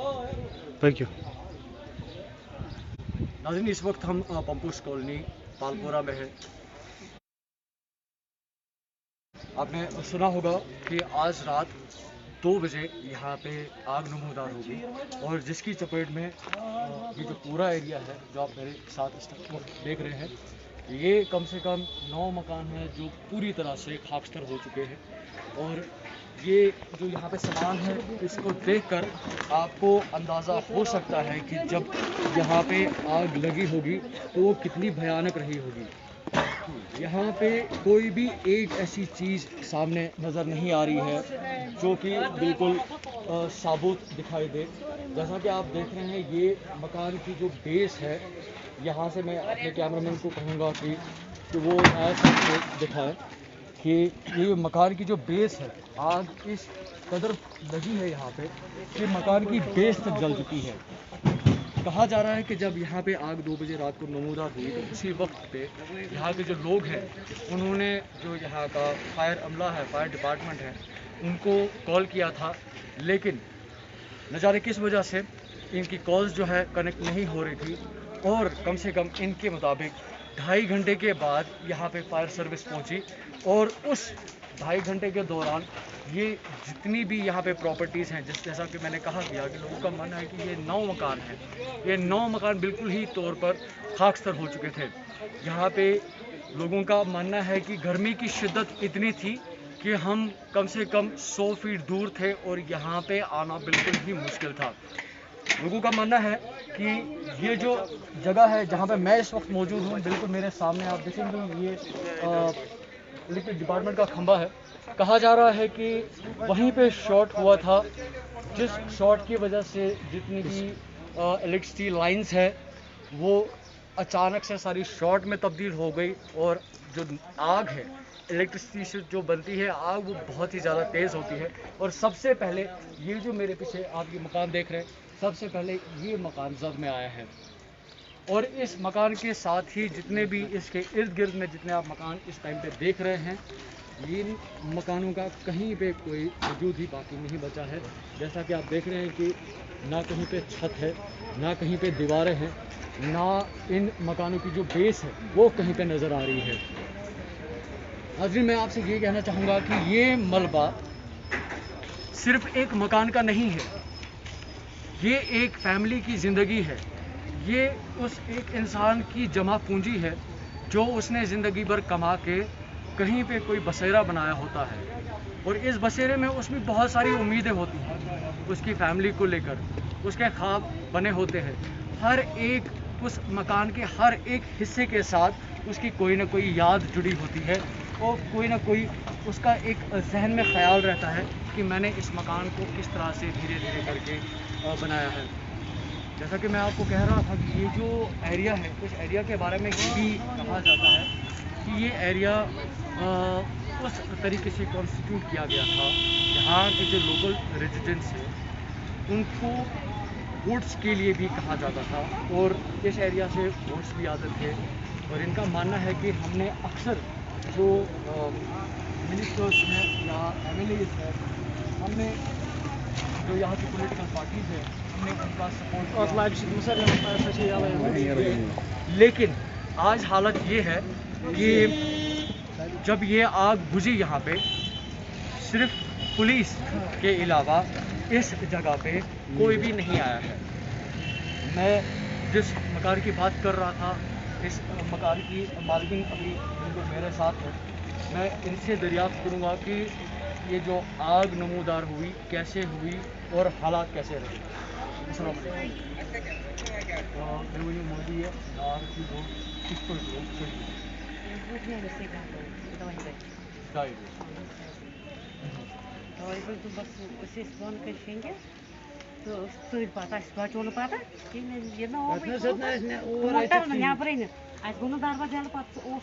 Thank you. नाज़रीन, इस वक्त हम पंपोश कॉलोनी पालपुरा में है। आपने सुना होगा कि आज रात 2 बजे यहाँ पे आग नमूदार होगी और जिसकी चपेट में ये जो पूरा एरिया है जो आप मेरे साथ इस वक्त देख रहे हैं, ये कम से कम 9 मकान हैं जो पूरी तरह से खाकस्तर हो चुके हैं। और ये जो यहाँ पे सामान है, इसको देखकर आपको अंदाज़ा हो सकता है कि जब यहाँ पे आग लगी होगी तो वो कितनी भयानक रही होगी। यहाँ पे कोई भी एक ऐसी चीज़ सामने नज़र नहीं आ रही है जो कि बिल्कुल साबुत दिखाई दे। जैसा कि आप देख रहे हैं, ये मकान की जो बेस है, यहाँ से मैं अपने कैमरामैन को कहूँगा कि वो ऐसा दिखाए कि ये मकान की जो बेस है, आग इस कदर लगी है यहाँ पे कि मकान की बेस तक जल चुकी है। कहा जा रहा है कि जब यहाँ पे आग 2 बजे रात को नमूदार हुई तो उसी वक्त पे यहाँ के जो लोग हैं उन्होंने जो यहाँ का फायर अमला है, फायर डिपार्टमेंट है, उनको कॉल किया था, लेकिन न जाने किस वजह से इनकी कॉल्स जो है कनेक्ट नहीं हो रही थी। और कम से कम इनके मुताबिक 2.5 घंटे के बाद यहाँ पे फायर सर्विस पहुँची और उस 2.5 घंटे के दौरान ये जितनी भी यहाँ पे प्रॉपर्टीज़ हैं, जैसा कि मैंने कहा कि लोगों का मानना है कि ये 9 मकान हैं, ये 9 मकान बिल्कुल ही तौर पर खाकस्तर हो चुके थे। यहाँ पे लोगों का मानना है कि गर्मी की शिद्दत इतनी थी कि हम कम से कम 100 फीट दूर थे और यहाँ पे आना बिल्कुल ही मुश्किल था। लोगों का मानना है कि ये जो जगह है जहाँ पे मैं इस वक्त मौजूद हूँ, बिल्कुल मेरे सामने आप देखेंगे ये इलेक्ट्रिक डिपार्टमेंट का खंभा है। कहा जा रहा है कि वहीं पे शॉर्ट हुआ था, जिस शॉर्ट की वजह से जितनी भी इलेक्ट्रिसिटी लाइंस है वो अचानक से सारी शॉर्ट में तब्दील हो गई और जो आग है, इलेक्ट्रिसिटी से जो बनती है आग, वो बहुत ही ज़्यादा तेज़ होती है। और सबसे पहले ये जो मेरे पीछे आप ये मकान देख रहे हैं, सबसे पहले ये मकान जद में आया है। और इस मकान के साथ ही जितने भी इसके इर्द गिर्द में जितने आप मकान इस टाइम पे देख रहे हैं, इन मकानों का कहीं पे कोई वजूद ही बाकी नहीं बचा है। जैसा कि आप देख रहे हैं कि ना कहीं पे छत है, ना कहीं पे दीवारें हैं, ना इन मकानों की जो बेस है वो कहीं पे नज़र आ रही है। नाज़रीन, मैं आपसे ये कहना चाहूँगा कि ये मलबा सिर्फ एक मकान का नहीं है, ये एक फैमिली की ज़िंदगी है, ये उस एक इंसान की जमा पूंजी है जो उसने ज़िंदगी भर कमा के कहीं पे कोई बसेरा बनाया होता है। और इस बसेरे में उसमें बहुत सारी उम्मीदें होती हैं, उसकी फैमिली को लेकर उसके ख्वाब बने होते हैं। हर एक उस मकान के हर एक हिस्से के साथ उसकी कोई ना कोई याद जुड़ी होती है और कोई ना कोई उसका एक जहन में ख्याल रहता है कि मैंने इस मकान को किस तरह से धीरे धीरे करके बनाया है। जैसा कि मैं आपको कह रहा था कि ये जो एरिया है, उस एरिया के बारे में ये भी कहा जाता है कि ये एरिया उस तरीके से कॉन्स्टिट्यूट किया गया था, यहाँ के जो लोकल रेजिडेंट्स हैं उनको वोट्स के लिए भी कहा जाता था और इस एरिया से वोट्स भी आते थे। और इनका मानना है कि हमने अक्सर जो मिनिस्टर्स हैं या MLAs हैं, हमने जो यहाँ की पॉलिटिकल पार्टीज़ हैं, हमने उनका सपोर्ट किया। लेकिन आज हालत ये है कि जब ये आग बुझी यहाँ पे, सिर्फ पुलिस के अलावा इस जगह पे कोई भी नहीं आया है। मैं जिस मकान की बात कर रहा था, इस मकान की मालकिन अभी बिल्कुल मेरे साथ है। मैं इनसे दरियाफ्त करूँगा कि ये जो आग नमूदार हुई कैसे हुई और हालात कैसे रहे। मोदी है तो पता बचो पता नबरे गो दरवाजा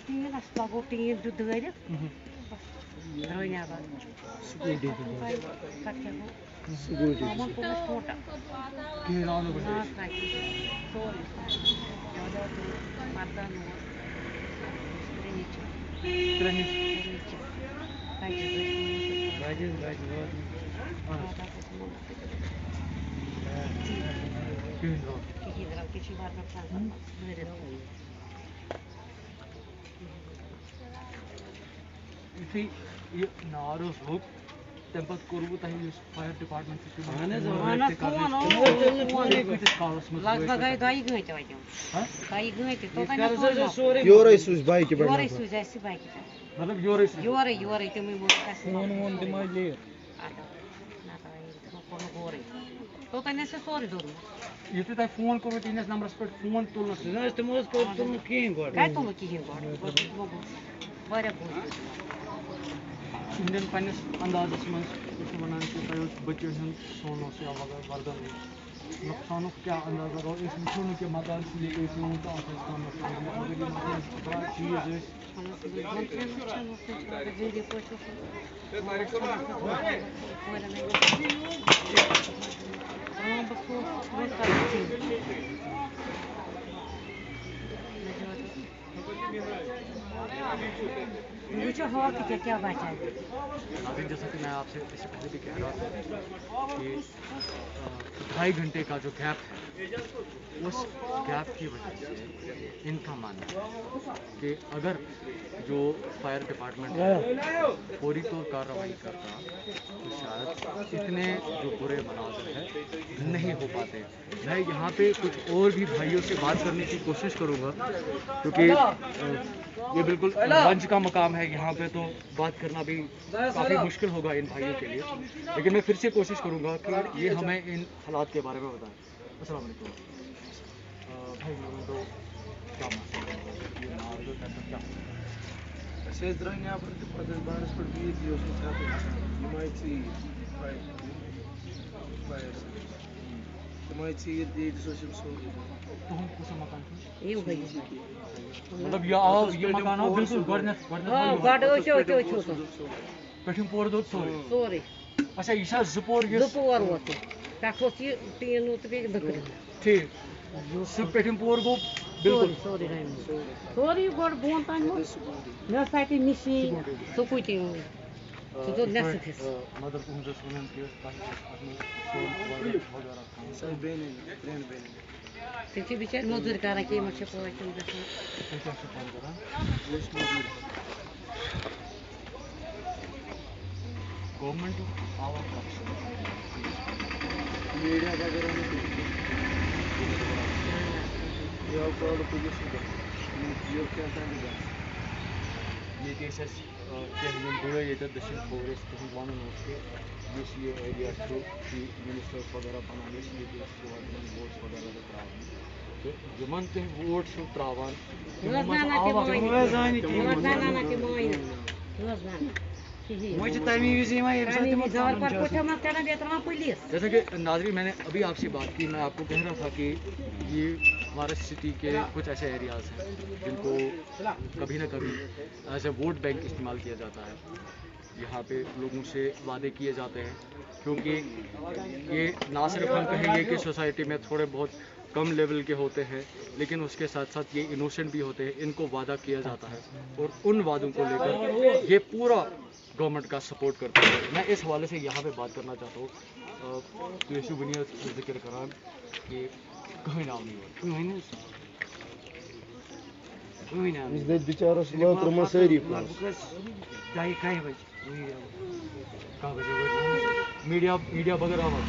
टीन लगो टीन दरित द्रई नबर کہین درٛاو کِہیٖنۍ درٛاو تہِ چھِ وَرقَن سان دٲرِتھ یُتھُے یہِ نار اوس لوٚگ تَمہِ پَتہٕ کوٚروٕ تۄہہِ یُس فایر ڈِپاٹمنٹ چھُ اہن حظ فون کۭتِس کالَس منٛز لگ بگ آیہِ 2 گٲنٛٹہِ واتہِ 2 گٲنٛٹہِ توٚتام یورے سوٗزۍ بایکہِ پٮ۪ٹھ یورَے سوٗزۍ اَسہِ بایکہِ پٮ۪ٹھ مطلب یورے سُہ یورَے تِمٕے ووٚنُکھ اَسہِ فون وون تِم آے لیٹ اَدٕ نَتہٕ آیہِ تِمو کوٚرنُکھ اورَے توٚتام ٲسۍ اَسہِ سورُے دوٚرمُت یُتھُے تۄہہِ فون کوٚروٕ تِہنٛدِس نمبرَس پٮ۪ٹھ فون تُلنَس تِمو حظ کوٚر تُلنہٕ کِہیٖنۍ گۄڈٕ کَتہِ تُلُکھ کِہیٖنۍ گۄڈٕ تِمو گوٚو واریاہ بوٚڑ تِہنٛدٮ۪ن پنٛنِس اندازَس منٛز یُس وَنان چھِ تۄہہِ اوس بٔچِو ہُنٛد سون اوس یا وردن اوس نۄقصانُک کیٛاہ انداز لگاو أسۍ وٕچھو نہٕ کہِ مکان چھُ ییٚتہِ ٲسۍ یِوان تہٕ اَتھ ٲسۍ کانٛہہ نۄقصان مگر یِم چیٖز ٲسۍ وٕچھو ہوا کیا بچا ناظرین جیسا کہ میں آپ سے اس سے پہلے بھی کہہ رہا تھا کہ 2.5 گھنٹے کا جو گیپ ہے اس گیپ کی وجہ سے ان کا ماننا ہے کہ اگر جو فائر ڈپارٹمنٹ ہے فوری طور کارروائی کرتا تو شاید اتنے جو برے مناظر ہیں نہیں ہو پاتے. میں یہاں پہ کچھ اور بھی بھائیوں سے بات کرنے کی کوشش کروں گا کیونکہ یہ بالکل لنچ کا مقام ہے یہاں پہ تو بات کرنا بھی کافی مشکل ہوگا ان بھائیوں کے لیے لیکن میں پھر سے کوشش کروں گا کہ یہ ہمیں ان حالات کے بارے میں بتائیں. السلام علیکم بھائی لوگوں کو کیا مسئلہ ہے یہ نار جو ہے کیا أسۍ ٲسۍ درٛاے نٮ۪بر تہٕ پَتہٕ ٲسۍ بانَس پٮ۪ٹھ بِہِتھ یہِ اوس نہٕ کَتٕے یِم آیہِ ژیٖرۍ تِم آیہِ ژیٖرۍ ییٚتِس اوس یِم سورُے تُہُنٛد کُس مکان چھُ یِم گٔے مطلب یہ آو یہ مکان آو بالکل گۄڈٕ ٲسۍ پٮ۪ٹھِم پورٕ دوٚد سورُے سورُے اچھا یہِ چھا زٕ پور یُس 2 پور اوس یہِ پٮ۪ٹھٕ اوس یہِ ٹیٖنوٗ تہٕ بیٚیہِ لٔکرِ ٹھیٖک سُہ پٮ۪ٹھِم پور گوٚو بالکل سورُے رَنہِ سورُے گۄڈٕ بۄن تانۍ مےٚ ٲس تَتہِ مِشیٖن سُکوٗٹی سُہ دوٚد نٮ۪صٕف حِصہٕ مدر تُہُنٛد اوس وَنان کہِ تۄہہِ اوس اَتھ منٛز سون وغیرہ سۄ ٲس بیٚنہِ پرٛٲنۍ بیٚنہِ تِم چھِ بِچٲرۍ موٚزوٗرۍ کران کینٛہہ یِمن چھِ پٲٹھۍ تِم گژھان تُہۍ کیٛاہ چھِو پانہٕ کران یہِ ٲس موٚزوٗرۍ گورمنٹُک آوا کَتھ چھُ میٖڈیا وغیرہ نہٕ کِہیٖنۍ یہِ آو کالہٕ پُلیٖس یہِ کیٛاہ تام گژھِ ییٚتہِ ٲسۍ اَسہِ کینٛہہ یِم بٲے ییٚتٮ۪تھ دٔچھِنۍ کھوٚوُر ٲسۍ تِہُنٛد وَنُن اوس کہِ یُس یہِ ایریا چھُ یہِ مِنِسٹٲرٕس وغیرہ بَنان ٲسۍ ییٚتہِ ٲسۍ یِوان تِمن ووٹٕس وغیرہ تہِ ترٛاونہٕ تہٕ یِمن تُہۍ ووٹ چھِو ترٛاوان تِمو منٛز آوا وۄنۍ چھِ تَمی وِزِ یِوان ییٚمہِ ساتہٕ تِمن زال پَتہٕ پٲٹھۍ منٛز کَڑان بیٚیہِ ترٛاوان پُلیٖس جیسا کہ ناظرین میں نے ابھی آپ سے بات کی میں آپ کو کہہ رہا تھا کہ یہ وارس سٹی کے کچھ ایسے ایریاز ہیں جن کو کبھی نہ کبھی ایز اے ووٹ بینک استعمال کیا جاتا ہے. یہاں پہ لوگوں سے وعدے کیے جاتے ہیں کیونکہ یہ نہ صرف ہم کہیں گے کہ سوسائٹی میں تھوڑے بہت کم لیول کے ہوتے ہیں لیکن اس کے ساتھ ساتھ یہ انوسنٹ بھی ہوتے ہیں. ان کو وعدہ کیا جاتا ہے اور ان وعدوں کو لے کر یہ پورا گورنمنٹ کا سپورٹ کرتا ہے. میں اس حوالے سے یہاں پہ بات کرنا چاہتا ہوں تُہۍ ؤنِو ذِکر کران کہ کٕہٕنۍ آو نہٕ یور کٕہٕنۍ آو أسۍ گٔے بِچارَس لٲترٕ منٛز سٲری کاہ بَجے کاہ بجے میٖڈیا بغٲر آوا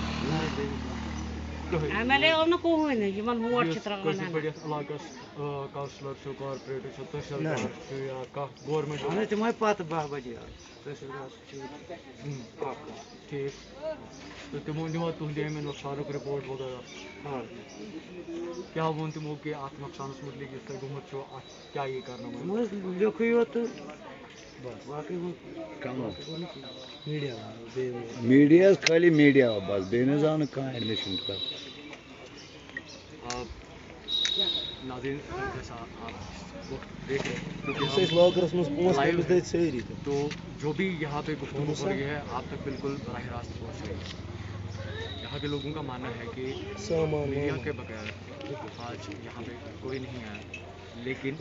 ایم ایل اے آو نہٕ کٕہٕنۍ یِمن ووٹ چھِ ترٛاوان کٲشِر پٲٹھۍ یَتھ علاقَس کاوسِلَر چھُ کارپوریٹر چھُ تحصیٖلدار چھُ یا کانٛہہ گورمنٹ اہن حظ تِم آے پَتہٕ 12 بَجے ٹھیٖک تہٕ تِمو نِوا تُہنٛدِ اَمہِ نۄقصانُک رِپورٹ وغیرہ کیٛاہ ووٚن تِمو کہِ اَتھ نۄقصانَس مُتعلِق یُس تۄہہِ گوٚمُت چھُ اَتھ کیٛاہ یی کرنہٕ وۄنۍ لیٚکھٕے یوت تہٕ باقٕے میٖڈیا حظ خٲلی میٖڈیا بَس بیٚیہِ نہٕ حظ آو نہٕ کانٛہہ ایڈمِشن کَرنہٕ. ناظرین جیسا آپ وقت دیکھ رہے ہیں کیونکہ أسۍ ٲسۍ لاکرَس منٛز پونٛسہٕ لائیو تٔمِس دِتۍ سٲری تہٕ تو جو بھی یہاں پہ گفتگو ہو رہی ہے آپ تک بالکل براہ راست پہنچ رہی ہے. یہاں کے لوگوں کا ماننا ہے کہ سامان میڈیا کے بغیر آج یہاں پہ کوئی نہیں آیا لیکن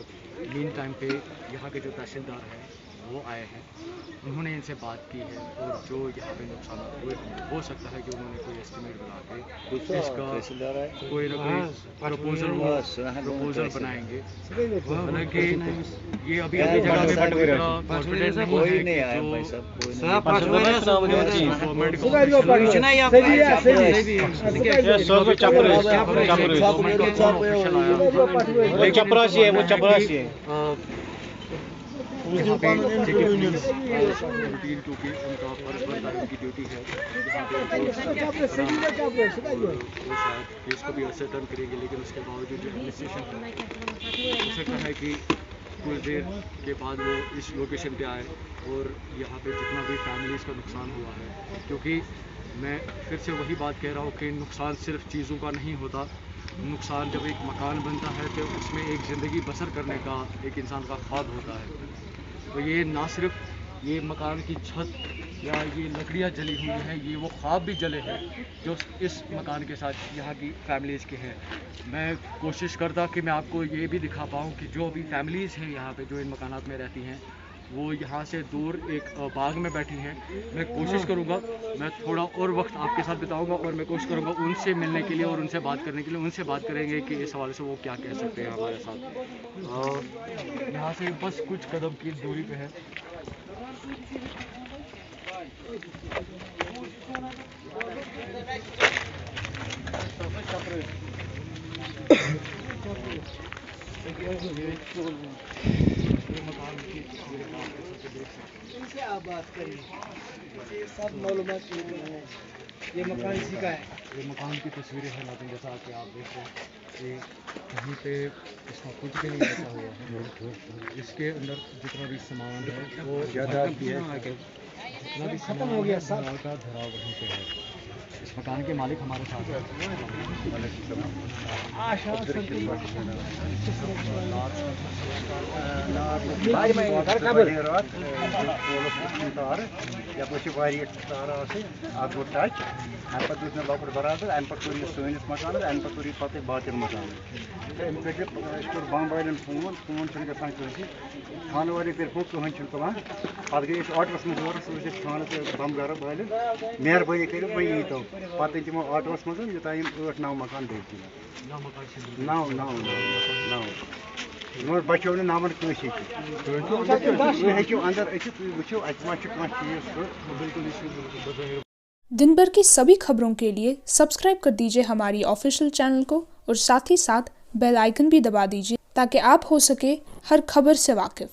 مین ٹائم پہ یہاں کے جو تحصیلدار ہیں वो आए हैं, उन्होंने इनसे बात की है और जो यहाँ पे नुकसान हुए हो सकता है कि उन्होंने कोई एस्टिमेट बना के इसका कोई ना कोई प्रपोजल बनाएंगे। हालांकि ये अभी अपनी जगह पे कॉन्फिडेंट नहीं है यहाँ पे रूटीन, क्योंकि उनका फर्ज बनता है, उनकी ड्यूटी है यहाँ पे शायद केस को भी असरटन करेंगे, लेकिन उसके बावजूद जो एडमिनिस्ट्रेशन हो सकता है कि कुछ देर के बाद वो इस लोकेशन पे आए और यहाँ पे जितना भी फैमिलीज़ का नुकसान हुआ है, क्योंकि मैं फिर से वही बात कह रहा हूँ कि नुकसान सिर्फ चीज़ों का नहीं होता, नुकसान जब एक मकान बनता है तो उसमें एक ज़िंदगी बसर करने का एक इंसान का ख्वाब होता है। तो ये ना सिर्फ ये मकान की छत या ये लकड़ियाँ जली हुई हैं, ये वो ख्वाब भी जले हैं जो इस मकान के साथ यहाँ की फैमिलीज़ के हैं। मैं कोशिश करता कि मैं आपको ये भी दिखा पाऊँ कि जो अभी फैमिलीज़ हैं यहाँ पे जो इन मकानात में रहती हैं, वो यहाँ से दूर एक बाग में बैठी हैं। मैं कोशिश करूँगा, मैं थोड़ा और वक्त आपके साथ बिताऊँगा और मैं कोशिश करूँगा उनसे मिलने के लिए और उनसे बात करने के लिए, उनसे बात करेंगे कि इस हवाले से वो क्या कह सकते हैं हमारे साथ। यहाँ से बस कुछ कदम की दूरी पे है। ये मकान की तस्वीरें आप देख सकते हैं। इनसे आप बात करिए, ये सब मालूमात ये मकान इसी का है। ये मकान की तस्वीरें हैं नाज़रीन, जैसा कि आप देख रहे हैं कि कहीं पे इसका कुछ भी नहीं बचा हुआ है। इसके अंदर जितना भी सामान है वो ज़्यादा जितना भी खत्म हो गया, सब का धरा वहीं पे है। इस मकान के मालिक हमारे साथ हैं। برابر امہ پہ سنس مکانس امہ پہ پتہ باطن مکان پہ بم والن فون گھان کسی تھانہ والے کر فون کہین تلان پتہ گئی آٹوس من دورس تھانہ بم گھر والن مہربانی کرو وی ییتو پتہ تمو آٹوس من یوتام 8-9 مکان بیٚیہِ 9 بچو نمن کنس تھی ہیٚکِو اندر أژِتھ تُہۍ وٕچھِو اَتہِ ما چھُ کانٛہہ چیٖز۔ दिन भर की सभी खबरों के लिए सब्सक्राइब कर दीजिए हमारी ऑफिशियल चैनल को और साथ ही साथ बेल आइकन भी दबा दीजिए ताकि आप हो सके हर खबर से वाकिफ।